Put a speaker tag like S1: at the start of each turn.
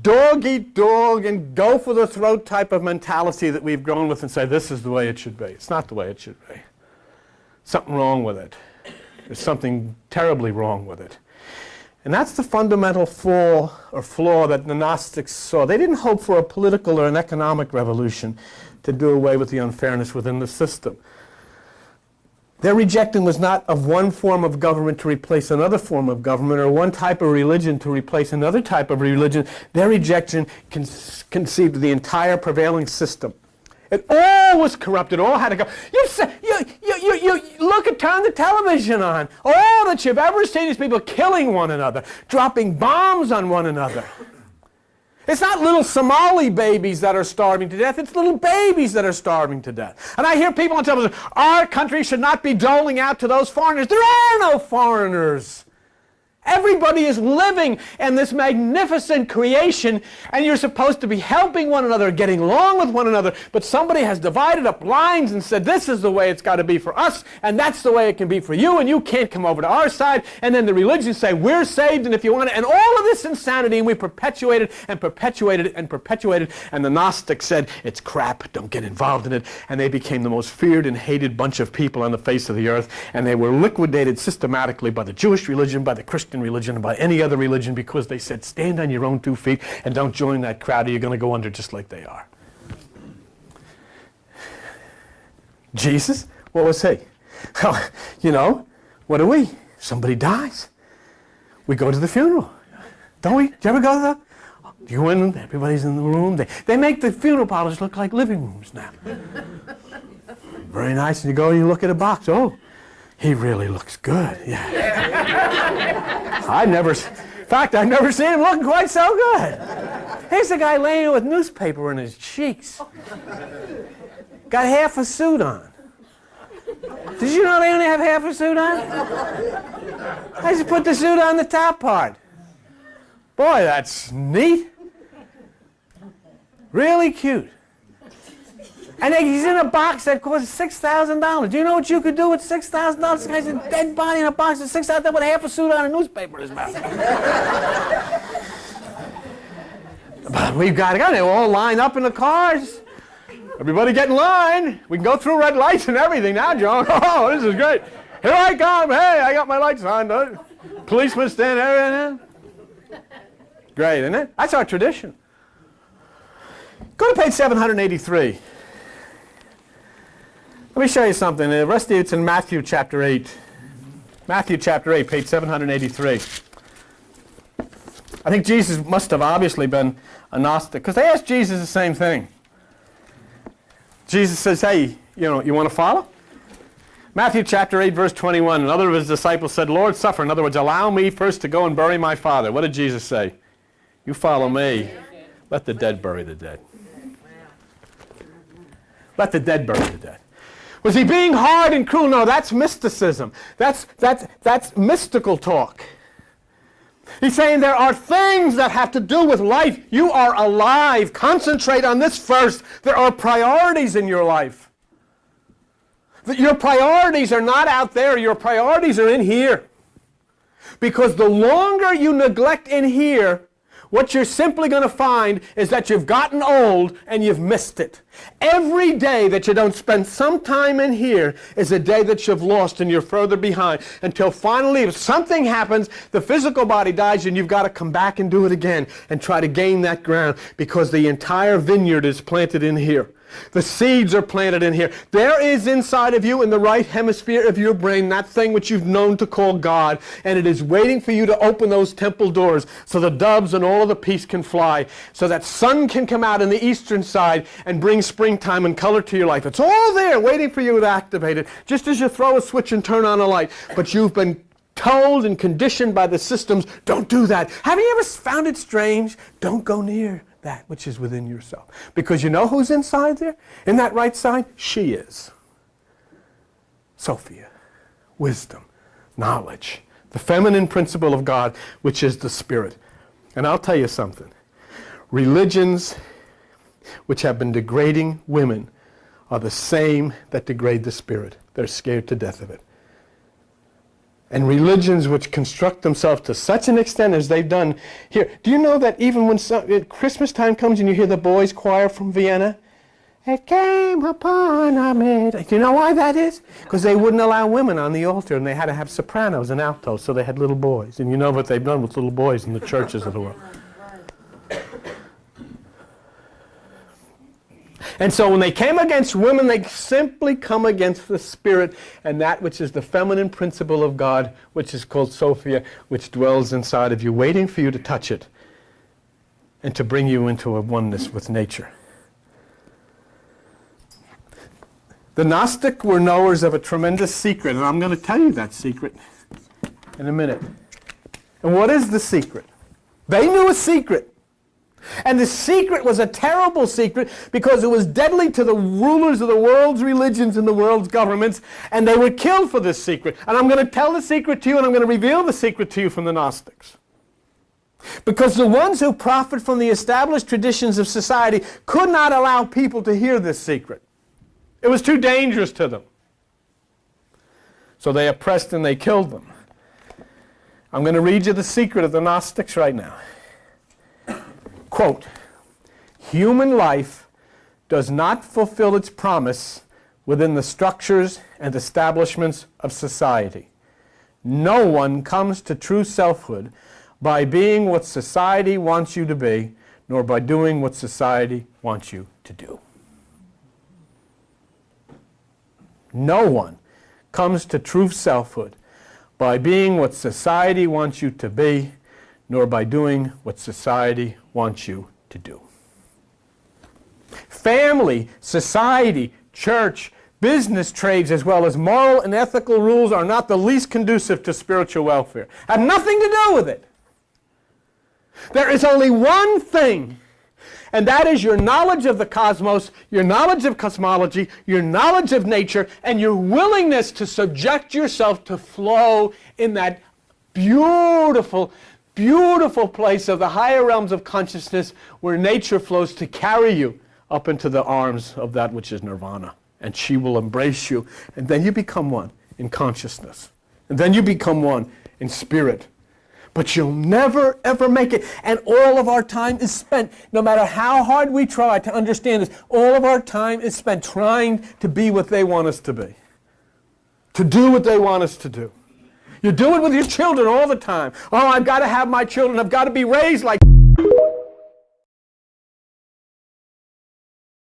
S1: dog eat dog and go for the throat type of mentality that we've grown with and say this is the way it should be. It's not the way it should be. Something wrong with it. There's something terribly wrong with it. And that's the fundamental flaw that the Gnostics saw. They didn't hope for a political or an economic revolution to do away with the unfairness within the system. Their rejection was not of one form of government to replace another form of government or one type of religion to replace another type of religion. Their rejection conceived of the entire prevailing system. It all was corrupt. It all had to go. You look at, turn the television on. All that you've ever seen is people killing one another, dropping bombs on one another. It's not little Somali babies that are starving to death. It's little babies that are starving to death. And I hear people on television, our country should not be doling out to those foreigners. There are no foreigners. Everybody is living in this magnificent creation, and you're supposed to be helping one another, getting along with one another, but somebody has divided up lines and said this is the way it's got to be for us, and that's the way it can be for you, and you can't come over to our side. And then the religions say we're saved, and if you want to, and all of this insanity, and we perpetuated and perpetuated and perpetuated, and the Gnostics said it's crap, don't get involved in it, and they became the most feared and hated bunch of people on the face of the earth, and they were liquidated systematically by the Jewish religion, by the Christian religion, and by any other religion, because they said stand on your own 2 feet and don't join that crowd or you're going to go under just like they are. Jesus, what was he? Well, you know, what do we? Somebody dies. We go to the funeral. Don't we? Do you ever go to the? You in, everybody's in the room. They make the funeral parlors look like living rooms now. Very nice. And you go and you look at a box. Oh, he really looks good. Yeah. I've never seen him looking quite so good. Here's a guy laying there with newspaper in his cheeks. Got half a suit on. Did you know they only have half a suit on? I just put the suit on the top part. Boy, that's neat. Really cute. And he's in a box that costs $6,000. Do you know what you could do with $6,000? This guy's a dead body in a box with $6,000 with half a suit on, a newspaper in his mouth. But we've got to go. They're all lined up in the cars. Everybody get in line. We can go through red lights and everything now, John. Oh, this is great. Here I come. Hey, I got my lights on. Policeman stand there. Great, isn't it? That's our tradition. Go to page 783. Let me show you something. The rest of it's in Matthew chapter 8. Matthew chapter 8, page 783. I think Jesus must have obviously been a Gnostic, because they asked Jesus the same thing. Jesus says, hey, you want to follow? Matthew chapter 8, verse 21. Another of his disciples said, Lord, suffer. In other words, allow me first to go and bury my father. What did Jesus say? You follow me. Let the dead bury the dead. Let the dead bury the dead. Was he being hard and cruel? No, that's mysticism. That's mystical talk. He's saying there are things that have to do with life. You are alive. Concentrate on this first. There are priorities in your life. Your priorities are not out there. Your priorities are in here. Because the longer you neglect in here, what you're simply going to find is that you've gotten old and you've missed it. Every day that you don't spend some time in here is a day that you've lost and you're further behind, until finally if something happens, the physical body dies, and you've got to come back and do it again and try to gain that ground, because the entire vineyard is planted in here. The seeds are planted in here. There is inside of you, in the right hemisphere of your brain, that thing which you've known to call God, and it is waiting for you to open those temple doors so the doves and all of the peace can fly, so that sun can come out in the eastern side and bring springtime and color to your life. It's all there waiting for you to activate it, just as you throw a switch and turn on a light. But you've been told and conditioned by the systems, don't do that. Have you ever found it strange? Don't go near that which is within yourself. Because you know who's inside there? In that right side? She is. Sophia. Wisdom. Knowledge. The feminine principle of God, which is the Spirit. And I'll tell you something. Religions which have been degrading women are the same that degrade the Spirit. They're scared to death of it. And religions which construct themselves to such an extent as they've done here. Do you know that even when Christmas time comes and you hear the boys' choir from Vienna? It came upon our midst. Do you know why that is? Because they wouldn't allow women on the altar, and they had to have sopranos and altos, so they had little boys. And you know what they've done with little boys in the churches of the world. And so when they came against women, they simply come against the spirit and that which is the feminine principle of God, which is called Sophia, which dwells inside of you, waiting for you to touch it and to bring you into a oneness with nature. The Gnostic were knowers of a tremendous secret, and I'm going to tell you that secret in a minute. And what is the secret? They knew a secret. And the secret was a terrible secret because it was deadly to the rulers of the world's religions and the world's governments, and they were killed for this secret. And I'm going to tell the secret to you, and I'm going to reveal the secret to you from the Gnostics. Because the ones who profit from the established traditions of society could not allow people to hear this secret. It was too dangerous to them. So they oppressed and they killed them. I'm going to read you the secret of the Gnostics right now. Quote, human life does not fulfill its promise within the structures and establishments of society. No one comes to true selfhood by being what society wants you to be, nor by doing what society wants you to do. No one comes to true selfhood by being what society wants you to be, nor by doing what society wants you to do. Family, society, church, business trades, as well as moral and ethical rules are not the least conducive to spiritual welfare. Have nothing to do with it. There is only one thing, and that is your knowledge of the cosmos, your knowledge of cosmology, your knowledge of nature, and your willingness to subject yourself to flow in that beautiful, beautiful place of the higher realms of consciousness where nature flows to carry you up into the arms of that which is nirvana. And she will embrace you. And then you become one in consciousness. And then you become one in spirit. But you'll never, ever make it. And all of our time is spent, no matter how hard we try to understand this, all of our time is spent trying to be what they want us to be. To do what they want us to do. You do it with your children all the time. Oh, I've got to have my children. I've got to be raised like